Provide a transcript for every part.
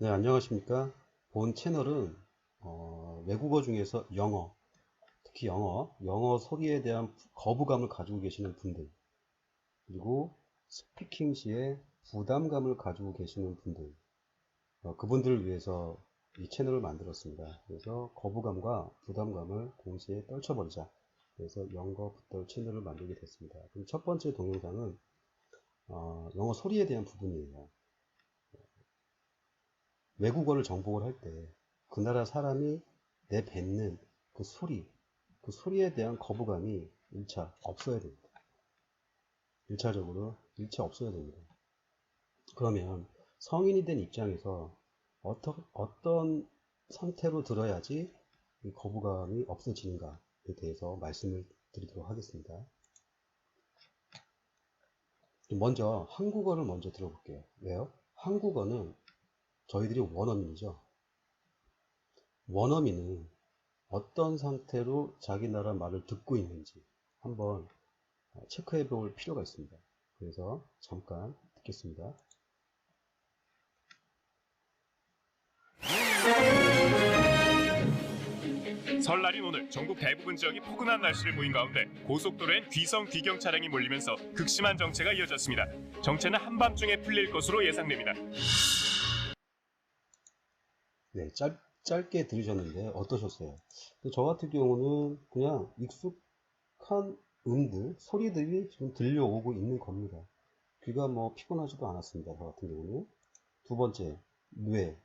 네, 안녕하십니까. 본 채널은 외국어 중에서 영어, 특히 영어 소리에 대한 거부감을 가지고 계시는 분들, 그리고 스피킹 시에 부담감을 가지고 계시는 분들, 그분들을 위해서 이 채널을 만들었습니다. 그래서 거부감과 부담감을 동시에 떨쳐버리자. 그래서 영어 붓돌 채널을 만들게 됐습니다. 그럼 첫 번째 동영상은 영어 소리에 대한 부분이에요. 외국어를 정복을 할 때 그 나라 사람이 내뱉는 그 소리, 그 소리에 대한 거부감이 1차 없어야 됩니다. 1차적으로 1차 없어야 됩니다. 그러면 성인이 된 입장에서 어떤 상태로 들어야지 이 거부감이 없어지는가에 대해서 말씀을 드리도록 하겠습니다. 먼저 한국어를 먼저 들어볼게요. 왜요? 한국어는 저희들이 원어민이죠. 원어민은 어떤 상태로 자기 나라 말을 듣고 있는지 한번 체크해 볼 필요가 있습니다. 그래서 잠깐 듣겠습니다. 설날인 오늘 전국 대부분 지역이 포근한 날씨를 보인 가운데 고속도로엔 귀성 귀경 차량이 몰리면서 극심한 정체가 이어졌습니다. 정체는 한밤중에 풀릴 것으로 예상됩니다. 네, 짧게 들으셨는데 어떠셨어요? 저 같은 경우는 그냥 익숙한 소리들이 지금 들려오고 있는 겁니다. 귀가 뭐 피곤하지도 않았습니다. 저 같은 경우는. 두 번째, 뇌.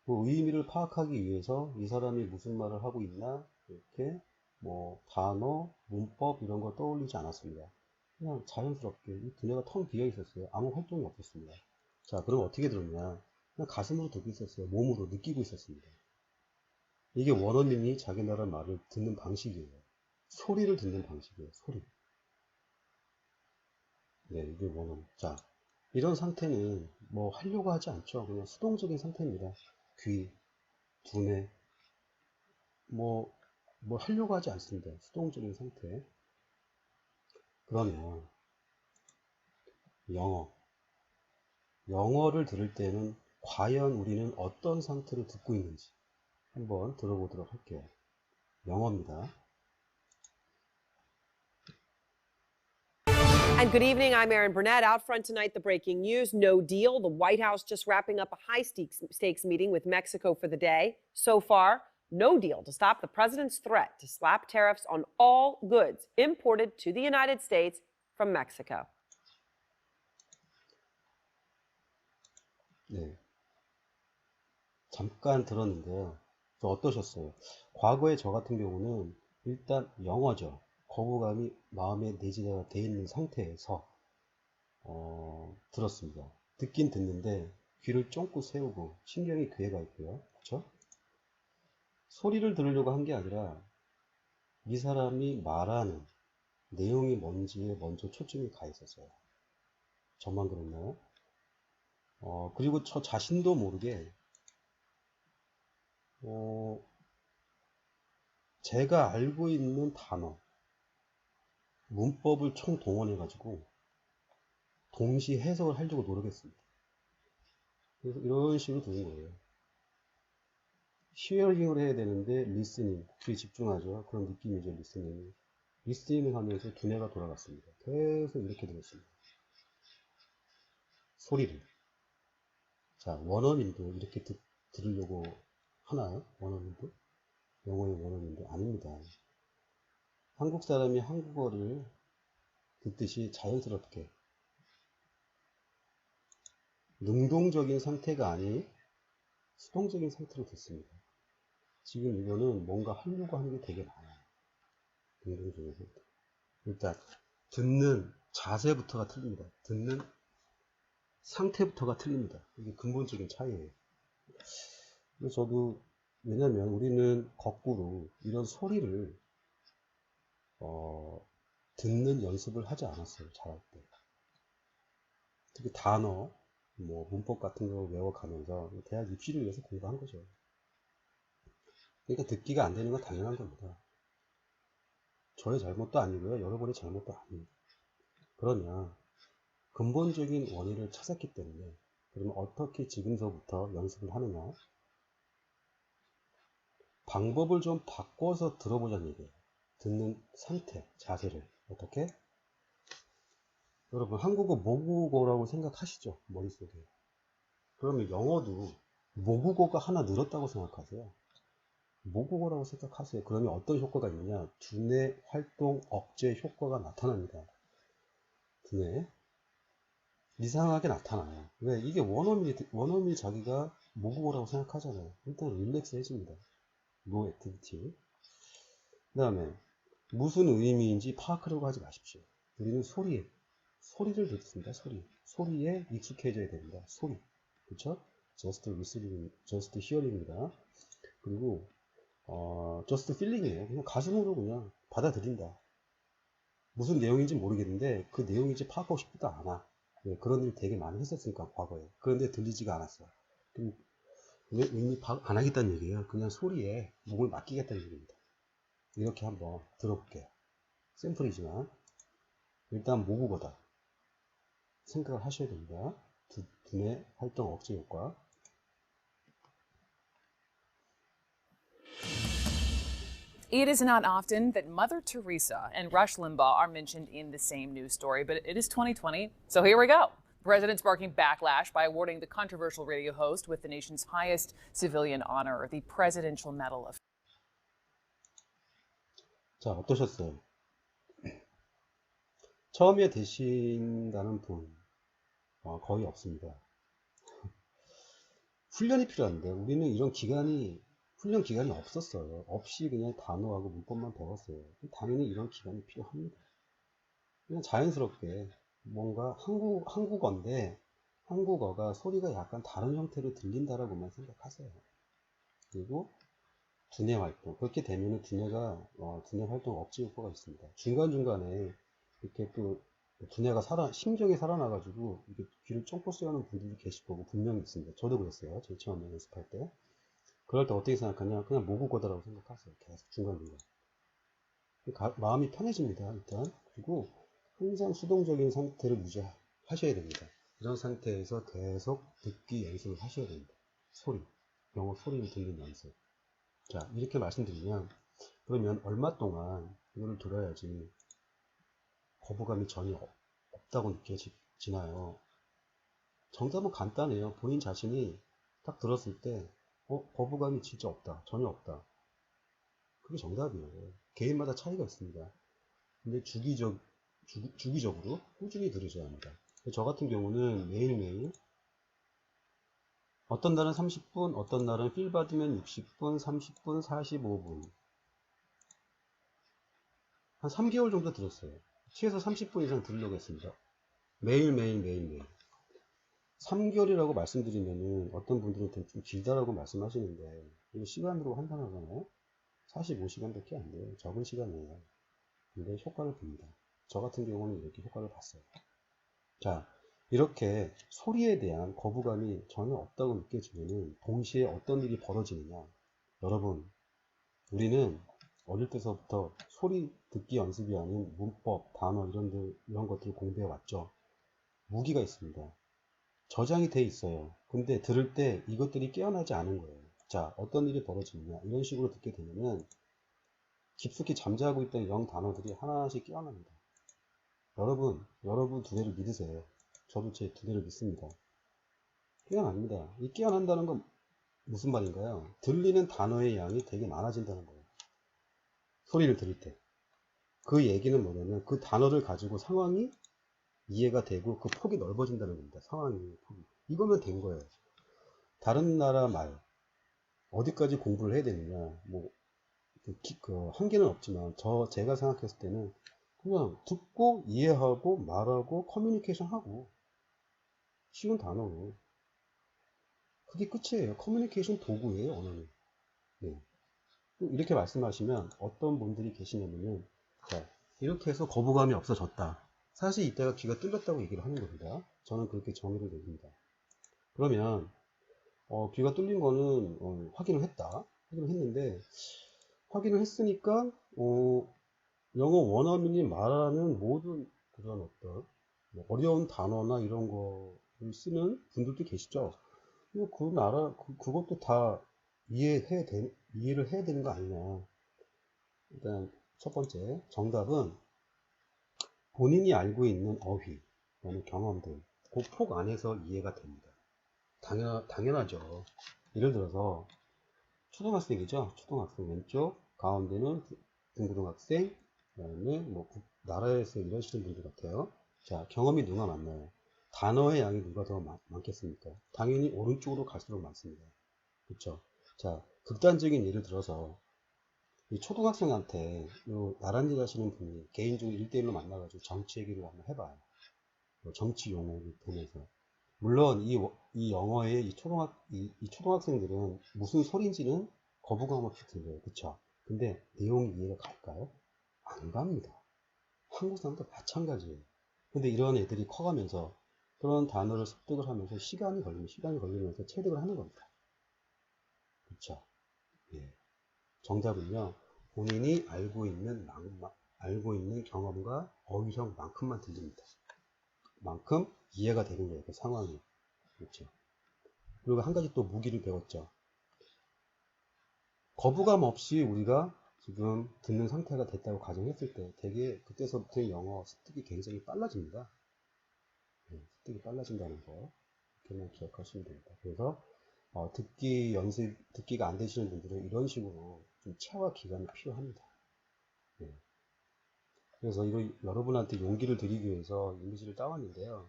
그 의미를 파악하기 위해서 이 사람이 무슨 말을 하고 있나 이렇게 뭐 단어, 문법 이런 거 떠올리지 않았습니다. 그냥 자연스럽게 이 두뇌가 텅 비어 있었어요. 아무 활동이 없었습니다. 자, 그럼 어떻게 들었냐? 그냥 가슴으로 듣고 있었어요. 몸으로 느끼고 있었습니다. 이게 원어민이 자기 나라 말을 듣는 방식이에요. 소리를 듣는 방식이에요. 소리. 네, 이게 원어민. 자, 이런 상태는 뭐 하려고 하지 않죠. 그냥 수동적인 상태입니다. 귀, 두뇌, 뭐 하려고 하지 않습니다. 수동적인 상태. 그러면 영어를 들을 때는 과연 우리는 어떤 상태로 듣고 있는지 한번 들어보도록 할게요. 영어입니다. And good evening. I'm Erin Burnett. Out front tonight, the breaking news: no deal. The White House just wrapping up a high-stakes meeting with Mexico for the day. So far, no deal to stop the president's threat to slap tariffs on all goods imported to the United States from Mexico. 네, 잠깐 들었는데요. 어떠셨어요? 과거에 저 같은 경우는 일단 영어죠. 거부감이 마음에 내재가 돼 있는 상태에서 들었습니다. 듣긴 듣는데 귀를 쫑긋 세우고 신경이 귀에 가 있고요. 그렇죠? 소리를 들으려고 한 게 아니라 이 사람이 말하는 내용이 뭔지에 먼저 초점이 가 있었어요. 저만 그랬나요? 그리고 저 자신도 모르게 제가 알고 있는 단어, 문법을 총동원해 가지고 동시 해석을 하려고 노력했습니다. 그래서 이런 식으로 들은 거예요. 히어링을 해야 되는데 리스닝, 귀에 집중하죠. 그런 느낌이죠. 리스닝을 하면서 두뇌가 돌아갔습니다. 계속 이렇게 들었습니다. 소리를. 자, 원어민도 이렇게 들으려고 하나요? 원어민도? 영어의 원어민도 아닙니다. 한국 사람이 한국어를 듣듯이 자연스럽게 능동적인 상태가 아닌 수동적인 상태로 듣습니다. 지금 이거는 뭔가 하려고 하는 게 되게 많아요. 능동적인 상태. 일단 듣는 자세부터가 틀립니다. 듣는 상태부터가 틀립니다. 이게 근본적인 차이예요. 그래서 저도 왜냐면 우리는 거꾸로 이런 소리를 듣는 연습을 하지 않았어요. 잘할 때. 특히 단어, 뭐 문법 같은 거 외워가면서 대학 입시를 위해서 공부한 거죠. 그러니까 듣기가 안 되는 건 당연한 겁니다. 저의 잘못도 아니고요. 여러분의 잘못도 아닙니다. 그러면 근본적인 원인을 찾았기 때문에 그러면 어떻게 지금서부터 연습을 하느냐? 방법을 좀 바꿔서 들어보자는 얘기예요. 듣는 상태, 자세를. 어떻게? 여러분, 한국어 모국어라고 생각하시죠? 머릿속에. 그러면 영어도 모국어가 하나 늘었다고 생각하세요. 모국어라고 생각하세요. 그러면 어떤 효과가 있느냐? 두뇌 활동 억제 효과가 나타납니다. 두뇌. 이상하게 나타나요. 왜? 이게 원어민이 자기가 모국어라고 생각하잖아요. 일단 릴렉스 해줍니다. 노 액티비티. 그 다음에 무슨 의미인지 파악하려고 하지 마십시오. 우리는 소리를 듣습니다. 소리에 익숙해져야 됩니다. 소리. 그쵸? just listening, just hearing입니다. 그리고 just feeling이에요. 그냥 가슴으로 그냥 받아들인다. 무슨 내용인지 모르겠는데 그 내용인지 파악하고 싶지도 않아. 네, 그런 일 되게 많이 했었으니까 과거에. 그런데 들리지가 않았어. 그럼 의미 파악 안 하겠다는 얘기예요. 그냥 소리에 목을 맡기겠다는 얘기입니다. 이렇게 한번 들어볼게요. 샘플이지만 일단 모국어다 생각을 하셔야 됩니다. 두뇌 활동 억제 효과. It is not often that Mother Teresa and Rush Limbaugh are mentioned in the same news story, but it is 2020, so here we go. The president's sparking backlash by awarding the controversial radio host with the nation's highest civilian honor, the Presidential Medal of. 자, 어떠셨어요? 처음에 되신다는 분 거의 없습니다. 훈련이 필요한데 우리는 이런 훈련 기간이 없었어요. 없이 그냥 단어하고 문법만 배웠어요. 당연히 이런 기간이 필요합니다. 그냥 자연스럽게 뭔가 한국어인데 한국어가 소리가 약간 다른 형태로 들린다라고만 생각하세요. 그리고 두뇌 활동. 그렇게 되면은 두뇌 활동 억제 효과가 있습니다. 중간중간에 이렇게 또 두뇌가 심정이 살아나가지고 이렇게 귀를 쫑긋 세우는 분들이 계실 거고 분명히 있습니다. 저도 그랬어요. 제일 처음에 연습할 때. 그럴 때 어떻게 생각하냐? 그냥 모국어다라고 생각하세요. 계속 중간중간. 마음이 편해집니다. 일단. 그리고 항상 수동적인 상태를 유지하셔야 됩니다. 이런 상태에서 계속 듣기 연습을 하셔야 됩니다. 영어 소리를 듣는 연습. 자, 이렇게 말씀드리면 그러면 얼마 동안 이거를 들어야지 거부감이 전혀 없다고 느껴지나요? 정답은 간단해요. 본인 자신이 딱 들었을 때 거부감이 진짜 없다. 전혀 없다. 그게 정답이에요. 개인마다 차이가 있습니다. 근데 주기적으로 꾸준히 들으셔야 합니다. 저 같은 경우는 매일매일 어떤 날은 30분, 어떤 날은 필 받으면 60분, 30분, 45분 한 3개월 정도 들었어요. 최소 30분 이상 들으려고 했습니다. 매일매일 3개월이라고 말씀드리면은 어떤 분들은 좀 길다라고 말씀하시는데 이거 시간으로 환산하잖아요. 45시간밖에 안 돼요. 적은 시간이에요. 근데 효과를 봅니다. 저 같은 경우는 이렇게 효과를 봤어요. 자, 이렇게 소리에 대한 거부감이 전혀 없다고 느껴지면은 동시에 어떤 일이 벌어지느냐. 여러분, 우리는 어릴 때서부터 소리 듣기 연습이 아닌 문법, 단어 이런 것들을 공부해 왔죠. 무기가 있습니다. 저장이 돼 있어요. 근데 들을 때 이것들이 깨어나지 않은 거예요. 자, 어떤 일이 벌어지느냐. 이런 식으로 듣게 되면은 깊숙이 잠자고 있던 영 단어들이 하나씩 깨어납니다. 여러분 두뇌를 믿으세요. 저도 제 두뇌를 믿습니다. 깨어납니다. 이 깨어난다는 건 무슨 말인가요? 들리는 단어의 양이 되게 많아진다는 거예요. 소리를 들을 때. 그 얘기는 뭐냐면 그 단어를 가지고 상황이 이해가 되고 그 폭이 넓어진다는 겁니다. 상황의 폭이. 이거면 된 거예요. 다른 나라 말 어디까지 공부를 해야 되느냐 뭐 한계는 없지만 제가 생각했을 때는 그냥 듣고 이해하고 말하고 커뮤니케이션 하고 쉬운 단어로 그게 끝이에요. 커뮤니케이션 도구예요. 언어는. 네. 이렇게 말씀하시면 어떤 분들이 계시냐면은 자, 이렇게 해서 거부감이 없어졌다. 사실 이때가 귀가 뚫렸다고 얘기를 하는 겁니다. 저는 그렇게 정의를 내립니다. 그러면 귀가 뚫린 거는 확인을 했는데 확인을 했으니까 영어 원어민이 말하는 모든 그런 어떤 어려운 단어나 이런 거 쓰는 분들도 계시죠. 그 나라, 그것도 다 이해를 해야 되는 거 아니냐. 일단, 첫 번째, 정답은 본인이 알고 있는 어휘, 그다음에 경험들, 그 폭 안에서 이해가 됩니다. 당연하죠. 예를 들어서, 초등학생이죠. 초등학생 왼쪽, 가운데는 중고등학생, 그다음에 뭐 나라에서 일하시는 분들 같아요. 자, 경험이 누가 많나요? 단어의 양이 누가 더 많겠습니까? 당연히 오른쪽으로 갈수록 많습니다. 그렇죠? 자, 극단적인 예를 들어서 이 초등학생한테 나란히 하시는 분이 개인적으로 1대1로 만나가지고 정치 얘기를 한번 해봐요. 정치 용어를 보면서. 물론 이 영어의 이 초등학생들은 무슨 소리인지는 거부감 없이 들려요. 그쵸? 근데 내용이 이해가 갈까요? 안 갑니다. 한국 사람도 마찬가지예요. 근데 이런 애들이 커가면서 그런 단어를 습득을 하면서 시간이 걸리면서 체득을 하는 겁니다. 그쵸? 예. 정답은요, 본인이 알고 있는 경험과 어휘력만큼만 들립니다. 만큼 이해가 되는 거예요, 그 상황이. 그렇죠. 그리고 한 가지 또 무기를 배웠죠. 거부감 없이 우리가 지금 듣는 상태가 됐다고 가정했을 때 되게 그때서부터 영어 습득이 굉장히 빨라집니다. 습득이 빨라진다는 거 이렇게만 기억하시면 됩니다. 그래서 듣기가 안 되시는 분들은 이런 식으로 좀 체화 기간이 필요합니다. 네. 그래서 여러분한테 용기를 드리기 위해서 이미지를 따왔는데요.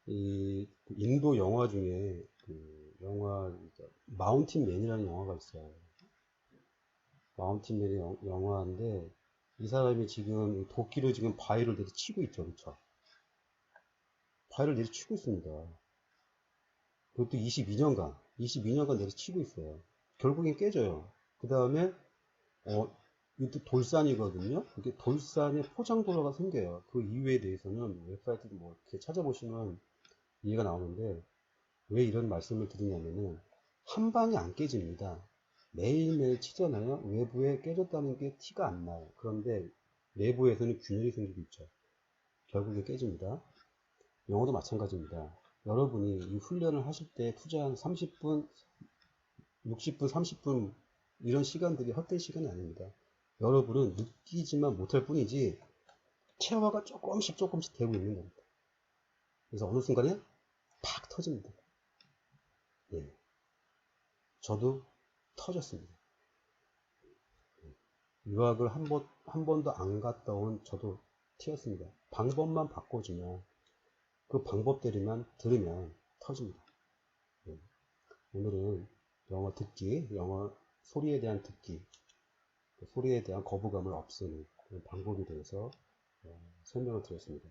이 인도 영화 중에 마운틴 맨이라는 영화가 있어요. 마운틴 맨의 영화인데 이 사람이 지금 도끼로 지금 바위를 내리치고 있죠, 그렇죠? 바위를 내리치고 있습니다. 그것도 22년간 내리치고 있어요. 결국엔 깨져요. 그 다음에 이것도 돌산이거든요. 이게 돌산에 포장도로가 생겨요. 그 이유에 대해서는 웹사이트 뭐 이렇게 찾아보시면 이해가 나오는데 왜 이런 말씀을 드리냐면은 한 방에 안 깨집니다. 매일매일 치잖아요. 외부에 깨졌다는 게 티가 안 나요. 그런데 내부에서는 균열이 생기고 있죠. 결국에 깨집니다. 영어도 마찬가지입니다. 여러분이 이 훈련을 하실 때 투자한 30분, 60분, 30분 이런 시간들이 헛된 시간이 아닙니다. 여러분은 느끼지만 못할 뿐이지 체화가 조금씩 되고 있는 겁니다. 그래서 어느 순간에 팍 터집니다. 예. 저도 터졌습니다. 유학을 한 번도 안 갔다 온 저도 튀었습니다. 방법만 바꿔주면 그 방법대로만 들으면 터집니다. 예. 오늘은 영어 듣기, 영어 소리에 대한 듣기, 소리에 대한 거부감을 없애는 그런 방법에 대해서 설명을 드렸습니다.